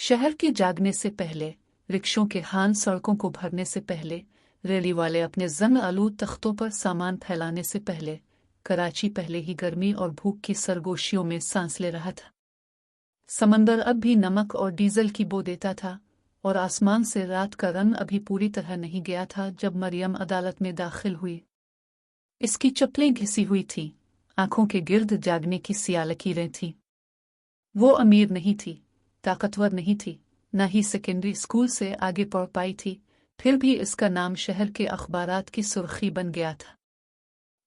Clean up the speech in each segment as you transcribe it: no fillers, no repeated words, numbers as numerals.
शहर के जागने से पहले, रिक्शों के हॉर्न सड़कों को भरने से पहले, रैली वाले अपने जंग आलूद तख्तों पर सामान फैलाने से पहले, कराची पहले ही गर्मी और भूख की सरगोशियों में सांस ले रहा था। समंदर अब भी नमक और डीजल की बो देता था, और आसमान से रात का रंग अभी पूरी तरह नहीं गया था जब मरियम अदालत में दाखिल हुई। इसकी चप्पलें घिसी हुई थीं, आंखों के गिर्द जागने की सियाह लकीरें थीं। वो अमीर नहीं थी, ताकतवर नहीं थी, न ही सेकेंडरी स्कूल से आगे पढ़ पाई थी, फिर भी इसका नाम शहर के अखबारात की सुर्खी बन गया था।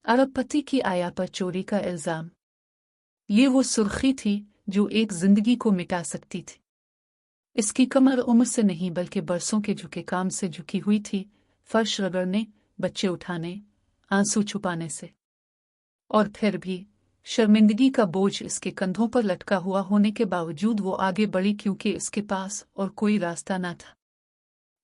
अरबपति की आया पर चोरी का इल्जाम। ये वो सुर्खी थी जो एक जिंदगी को मिटा सकती थी। इसकी कमर उम्र से नहीं बल्कि बरसों के झुके काम से झुकी हुई थी, फर्श रगड़ने, बच्चे उठाने, आंसू छुपाने से। और फिर भी शर्मिंदगी का बोझ इसके कंधों पर लटका हुआ होने के बावजूद वो आगे बढ़ी क्योंकि इसके पास और कोई रास्ता न था।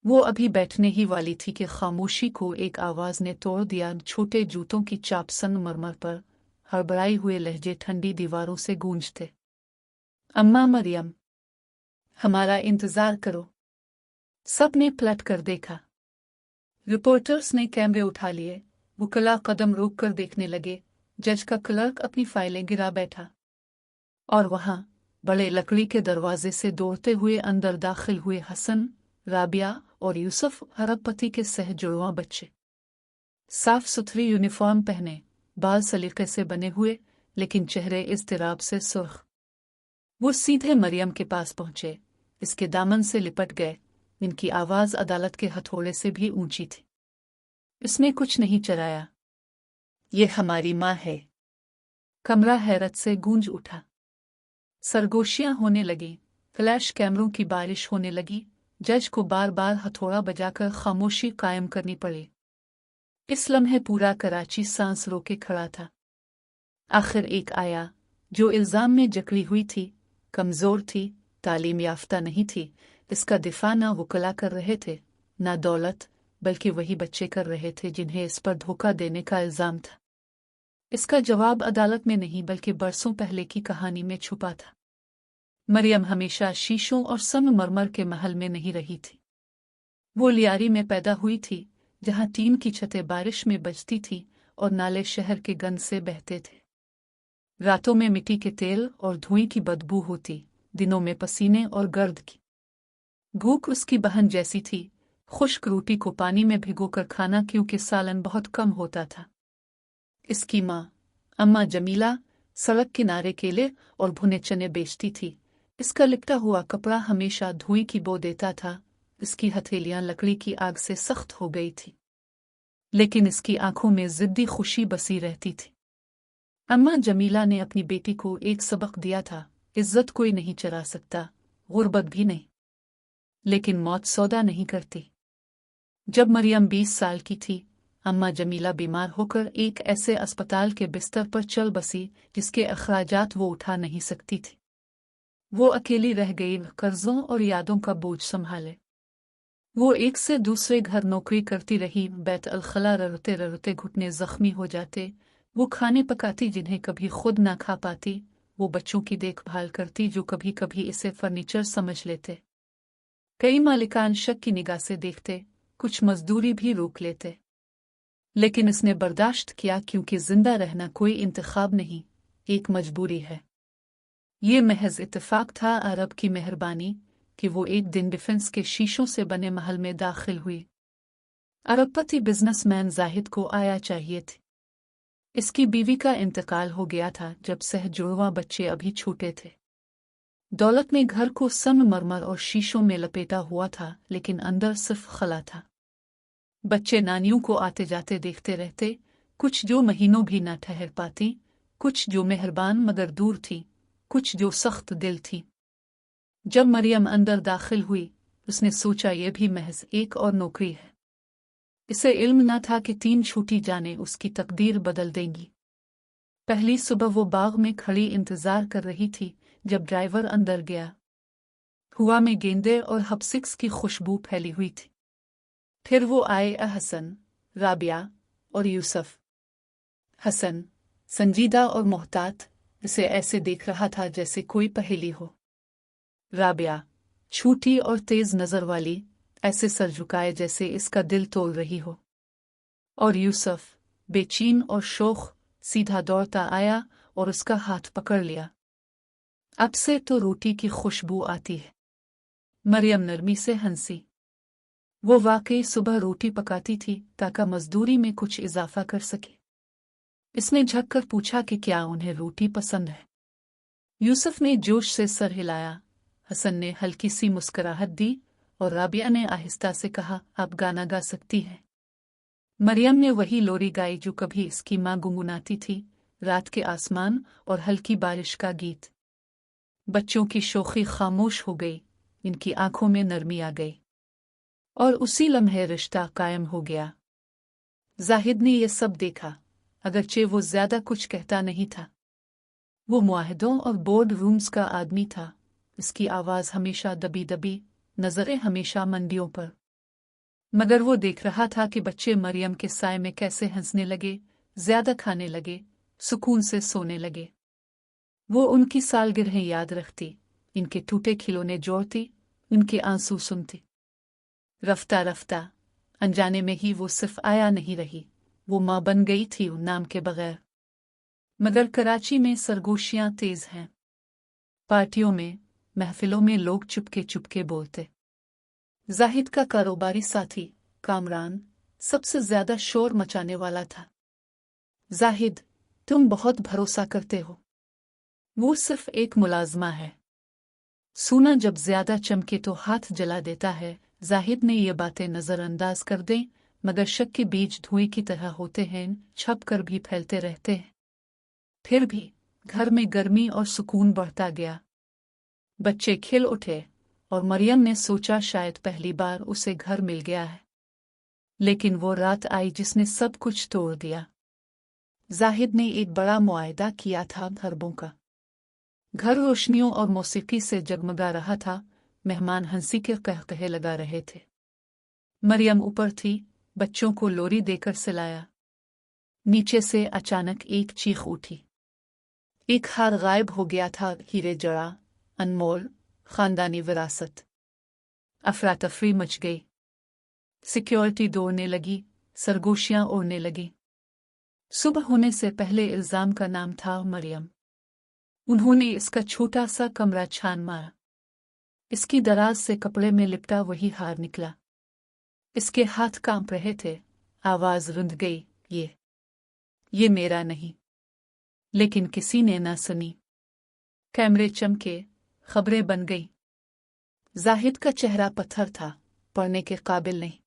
वो अभी बैठने ही वाली थी कि खामोशी को एक आवाज ने तोड़ दिया। छोटे जूतों की चाप संगमरमर पर हड़बड़ाए हुए लहजे ठंडी दीवारों से गूंजते। अम्मा मरियम, हमारा इंतजार करो। सब ने पलट कर देखा। रिपोर्टर्स ने कैमरे उठा लिए, वकील कदम रोक कर देखने लगे। जज का क्लर्क अपनी फाइलें गिरा बैठा। और वहां बड़े लकड़ी के दरवाजे से दौड़ते हुए अंदर दाखिल हुए हसन, राबिया और यूसुफ, अरबपति के सहजुड़वां बच्चे। साफ सुथरी यूनिफॉर्म पहने, बाल सलीके से बने हुए, लेकिन चेहरे इज़्तिराब से सुर्ख। वो सीधे मरियम के पास पहुंचे, इसके दामन से लिपट गए। इनकी आवाज अदालत के हथौड़े से भी ऊंची थी। इसने कुछ नहीं चराया। ये हमारी माँ है। कमरा हैरत से गूंज उठा। सरगोशियां होने लगीं, फ्लैश कैमरों की बारिश होने लगी। जज को बार बार हथौड़ा बजाकर खामोशी कायम करनी पड़ी। इस लम्हे पूरा कराची सांस रोके खड़ा था। आखिर एक आया, जो इल्जाम में जकड़ी हुई थी, कमजोर थी, तालीम याफ्ता नहीं थी। इसका दिफा ना वकील कर रहे थे, ना दौलत, बल्कि वही बच्चे कर रहे थे जिन्हें इस पर धोखा देने का इल्जाम था। इसका जवाब अदालत में नहीं बल्कि बरसों पहले की कहानी में छुपा था। मरियम हमेशा शीशों और संगमरमर के महल में नहीं रही थी। वो लियारी में पैदा हुई थी, जहां टीन की छतें बारिश में बजती थी और नाले शहर के गंद से बहते थे। रातों में मिट्टी के तेल और धुएं की बदबू होती, दिनों में पसीने और गर्द की। भूख उसकी बहन जैसी थी, खुश्क रोटी को पानी में भिगोकर खाना क्योंकि सालन बहुत कम होता था। इसकी माँ, अम्मा जमीला, सड़क किनारे केले और भुने चने बेचती थी। इसका लिपटा हुआ कपड़ा हमेशा धुएं की बो देता था। इसकी हथेलियां लकड़ी की आग से सख्त हो गई थी, लेकिन इसकी आंखों में जिद्दी खुशी बसी रहती थी। अम्मा जमीला ने अपनी बेटी को एक सबक दिया था, इज्जत कोई नहीं चरा सकता, गुर्बत भी नहीं, लेकिन मौत सौदा नहीं करती। जब मरियम 20 साल की थी, अम्मा जमीला बीमार होकर एक ऐसे अस्पताल के बिस्तर पर चल बसी जिसके अखराजात वो उठा नहीं सकती थी। वो अकेली रह गई, कर्जों और यादों का बोझ संभाले। वो एक से दूसरे घर नौकरी करती रही, बैत अलखला ररते ररते घुटने जख्मी हो जाते। वो खाने पकाती जिन्हें कभी खुद ना खा पाती, वो बच्चों की देखभाल करती जो कभी कभी इसे फर्नीचर समझ लेते। कई मालिकान शक की निगाह से देखते, कुछ मजदूरी भी रोक लेते, लेकिन इसने बर्दाश्त किया क्योंकि जिंदा रहना कोई इंतखाब नहीं, एक मजबूरी है। ये महज इत्तेफाक था, अरब की मेहरबानी, कि वो एक दिन डिफेंस के शीशों से बने महल में दाखिल हुई। अरबपति बिजनेसमैन जाहिद को आया चाहिए थी। इसकी बीवी का इंतकाल हो गया था जब सहजुड़वां बच्चे अभी छोटे थे। दौलत में घर को संगमरमर और शीशों में लपेटा हुआ था, लेकिन अंदर सिर्फ खला था। बच्चे नानियों को आते जाते देखते रहते, कुछ जो महीनों भी न ठहर पाती, कुछ जो मेहरबान मगर दूर थी, कुछ जो सख्त दिल थी। जब मरियम अंदर दाखिल हुई, उसने सोचा यह भी महज एक और नौकरी है। इसे इल्म न था कि 3 छोटी जानें उसकी तकदीर बदल देंगी। पहली सुबह वो बाग में खड़ी इंतजार कर रही थी जब ड्राइवर अंदर गया। हवा में गेंदे और हपसिक्स की खुशबू फैली हुई थी। फिर वो आए, हसन, राबिया और यूसुफ। हसन, संजीदा और मोहतात, इसे ऐसे देख रहा था जैसे कोई पहेली हो। राबिया, छोटी और तेज नजर वाली, ऐसे सर झुकाए जैसे इसका दिल तोड़ रही हो। और यूसुफ, बेचैन और शोख, सीधा दौड़ता आया और उसका हाथ पकड़ लिया। अब से तो रोटी की खुशबू आती है। मरियम नरमी से हंसी। वो वाकई सुबह रोटी पकाती थी ताकि मजदूरी में कुछ इजाफा कर सके। इसने झककर पूछा कि क्या उन्हें रोटी पसंद है। यूसुफ ने जोश से सर हिलाया। हसन ने हल्की सी मुस्कुराहट दी और राबिया ने आहिस्ता से कहा, आप गाना गा सकती हैं। मरियम ने वही लोरी गाई जो कभी इसकी माँ गुनगुनाती थी, रात के आसमान और हल्की बारिश का गीत। बच्चों की शोखी खामोश हो गई, इनकी आंखों में नरमी आ गई और उसी लम्हे रिश्ता कायम हो गया। जाहिद ने यह सब देखा, अगरचे वो ज्यादा कुछ कहता नहीं था। वो मुआहदों और बोर्ड रूम्स का आदमी था। इसकी आवाज हमेशा दबी दबी, नजरें हमेशा मंडियों पर। मगर वो देख रहा था कि बच्चे मरियम के साए में कैसे हंसने लगे, ज्यादा खाने लगे, सुकून से सोने लगे। वो उनकी सालगिरहें याद रखती, इनके टूटे खिलौने जोड़ती, इनके आंसू सुनती। रफ्ता रफ्ता अनजाने में ही वो सिर्फ आया नहीं रही, वो माँ बन गई थी उन नाम के बगैर। मगर कराची में सरगोशियां तेज हैं। पार्टियों में, महफिलों में लोग चुपके चुपके बोलते। जाहिद का कारोबारी साथी कामरान सबसे ज्यादा शोर मचाने वाला था। जाहिद, तुम बहुत भरोसा करते हो। वो सिर्फ एक मुलाजमा है। सोना जब ज्यादा चमके तो हाथ जला देता है। जाहिद ने ये बातें नजरअंदाज कर दें, मगर शक के बीज धुएं की तरह होते हैं, छप कर भी फैलते रहते हैं। फिर भी घर में गर्मी और सुकून बढ़ता गया। बच्चे खिल उठे और मरियम ने सोचा शायद पहली बार उसे घर मिल गया है। लेकिन वो रात आई जिसने सब कुछ तोड़ दिया। जाहिद ने एक बड़ा मुआहदा किया था अरबों का। घर रोशनियों और मौसीकी से जगमगा रहा था, मेहमान हंसी के कहकहे लगा रहे थे। मरियम ऊपर थी, बच्चों को लोरी देकर सिलाया। नीचे से अचानक एक चीख उठी। एक हार गायब हो गया था, हीरे जड़ा, अनमोल, खानदानी विरासत। अफरा तफरी मच गई। सिक्योरिटी दौड़ने लगी, सरगोशियां उड़ने लगी। सुबह होने से पहले इल्जाम का नाम था मरियम। उन्होंने इसका छोटा सा कमरा छान मारा। इसकी दराज से कपड़े में लिपटा वही हार निकला। इसके हाथ कांप रहे थे, आवाज रुंध गई, ये मेरा नहीं। लेकिन किसी ने ना सुनी। कैमरे चमके, खबरें बन गई। जाहिद का चेहरा पत्थर था, पढ़ने के काबिल नहीं।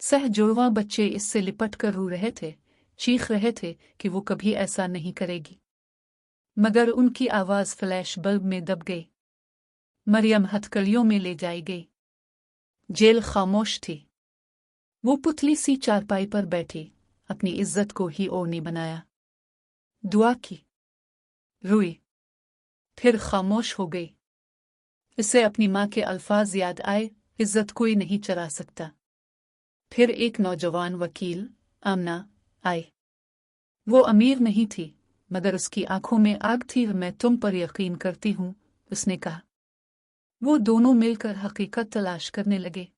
सहजुड़वा बच्चे इससे लिपट कर रो रहे थे, चीख रहे थे कि वो कभी ऐसा नहीं करेगी। मगर उनकी आवाज फ्लैश बल्ब में दब गई। मरियम हथकड़ियों में ले जाई गई। जेल खामोश थी। वो पुतली सी चारपाई पर बैठी, अपनी इज्जत को ही ओढ़नी बनाया। दुआ की, रोई, फिर खामोश हो गई। इसे अपनी माँ के अल्फाज याद आए, इज्जत कोई नहीं चरा सकता। फिर एक नौजवान वकील, आमना, आई। वो अमीर नहीं थी, मगर उसकी आंखों में आग थी। मैं तुम पर यकीन करती हूँ, उसने कहा। वो दोनों मिलकर हकीकत तलाश करने लगे।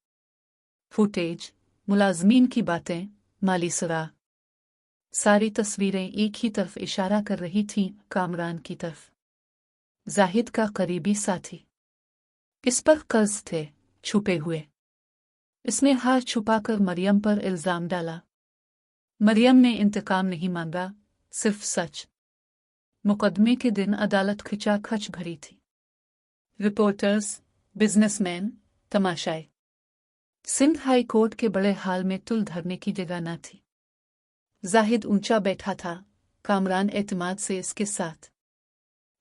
फुटेज, मुलाजमीन की बातें, माली सुराग, सारी तस्वीरें एक ही तरफ इशारा कर रही थीं, कामरान की तरफ। जाहिद का करीबी साथी। इस पर कर्ज थे, छुपे हुए। इसने हाथ छुपाकर मरियम पर इल्जाम डाला। मरियम ने इंतकाम नहीं मांगा, सिर्फ सच। मुकदमे के दिन अदालत खिंचाखच भरी थी। रिपोर्टर्स, बिजनेसमैन, तमाशाई। सिंध हाई कोर्ट के बड़े हाल में तुल धरने की जगह न थी। जाहिद ऊंचा बैठा था, कामरान एतमाद से इसके साथ।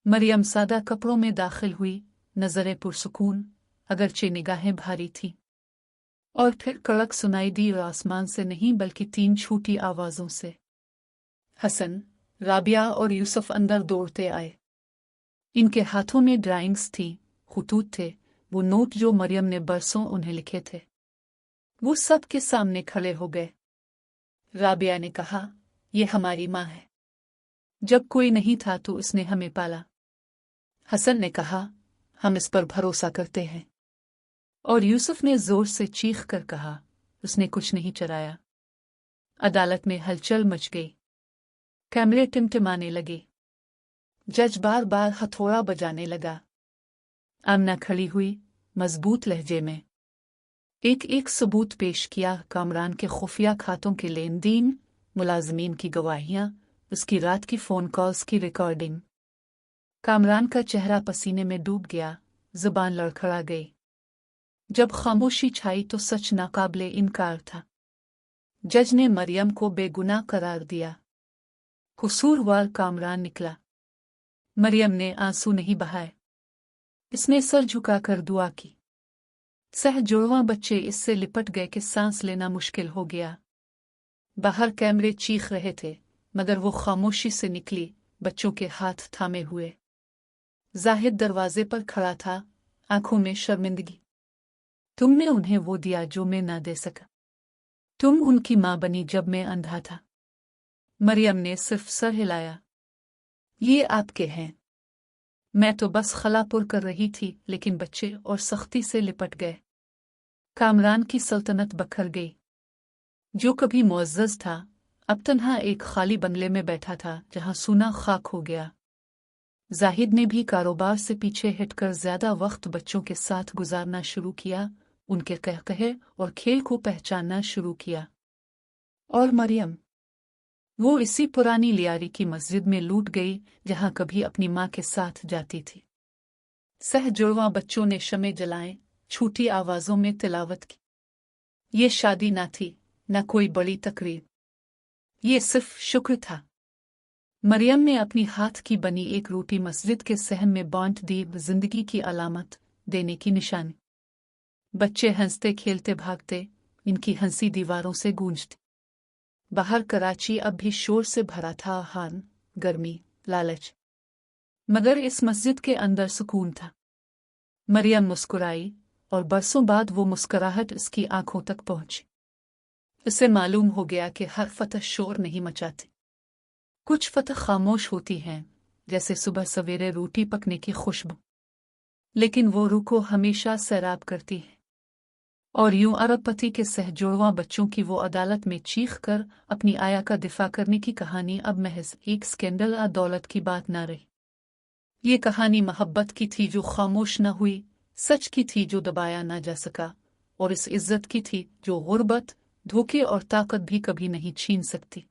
मरियम सादा कपड़ों में दाखिल हुई, नजरें पुरसुकून, अगरचे निगाहें भारी थीं। और फिर कड़क सुनाई दी, और आसमान से नहीं बल्कि 3 छोटी आवाजों से। हसन, राबिया और यूसुफ अंदर दौड़ते आए। इनके हाथों में ड्राइंग्स थीं, खुतूत थे, वो नोट जो मरियम ने बरसों उन्हें लिखे थे। वो सब के सामने खड़े हो गए। राबिया ने कहा, ये हमारी माँ है। जब कोई नहीं था तो उसने हमें पाला। हसन ने कहा, हम इस पर भरोसा करते हैं। और यूसुफ ने जोर से चीख कर कहा, उसने कुछ नहीं चराया। अदालत में हलचल मच गई। कैमरे टिमटिमाने लगे। जज बार बार हथौड़ा बजाने लगा। आमना खड़ी हुई, मजबूत लहजे में एक एक सबूत पेश किया। कामरान के खुफिया खातों के लेन देन, मुलाजमीन की गवाहियां, उसकी रात की फ़ोन कॉल्स की रिकॉर्डिंग। कामरान का चेहरा पसीने में डूब गया, जुबान लड़खड़ा गई। जब खामोशी छाई तो सच नाकाबिले इनकार था। जज ने मरियम को बेगुनाह करार दिया। कसूरवार कामरान निकला। मरियम ने आंसू नहीं बहाए। इसने सर झुकाकर दुआ की। सह जुड़वा बच्चे इससे लिपट गए कि सांस लेना मुश्किल हो गया। बाहर कैमरे चीख रहे थे, मगर वो खामोशी से निकली, बच्चों के हाथ थामे हुए। जाहिद दरवाजे पर खड़ा था, आंखों में शर्मिंदगी। तुमने उन्हें वो दिया जो मैं ना दे सका। तुम उनकी मां बनी जब मैं अंधा था। मरियम ने सिर्फ सर हिलाया। ये आपके हैं। मैं तो बस खलापुर कर रही थी, लेकिन बच्चे और सख्ती से लिपट गए। कामरान की सल्तनत बखर गई। जो कभी मुअज़्ज़ज़ था, अब तन्हा एक खाली बंगले में बैठा था जहां सूना खाक हो गया। जाहिद ने भी कारोबार से पीछे हटकर ज्यादा वक्त बच्चों के साथ गुजारना शुरू किया, उनके कहकहे और खेल को पहचानना शुरू किया। और मरियम, वो इसी पुरानी लियारी की मस्जिद में लूट गई जहां कभी अपनी मां के साथ जाती थी। सह जुड़वा बच्चों ने शमे जलाएं, छूटी आवाजों में तिलावत की। ये शादी ना थी, न कोई बड़ी तकरीब। ये सिर्फ शुक्र था। मरियम ने अपनी हाथ की बनी एक रोटी मस्जिद के सहन में बांट दी, जिंदगी की अलामत देने की निशानी। बच्चे हंसते खेलते भागते, इनकी हंसी दीवारों से गूंजती। बाहर कराची अब भी शोर से भरा था, हान, गर्मी, लालच। मगर इस मस्जिद के अंदर सुकून था। मरियम मुस्कुराई, और बरसों बाद वो मुस्कुराहट इसकी आंखों तक पहुंची। इसे मालूम हो गया कि हर फतह शोर नहीं मचाती। कुछ फतह खामोश होती हैं, जैसे सुबह सवेरे रोटी पकने की खुशबू। लेकिन वो रूह को हमेशा सैराब करती है। और यूं अरबपति के सहजुड़वा बच्चों की वो अदालत में चीख कर अपनी आया का दिफा करने की कहानी अब महज एक स्कैंडल या दौलत की बात ना रही। ये कहानी मोहब्बत की थी जो खामोश न हुई, सच की थी जो दबाया ना जा सका, और इस इज्जत की थी जो गुर्बत, धोखे और ताकत भी कभी नहीं छीन सकती।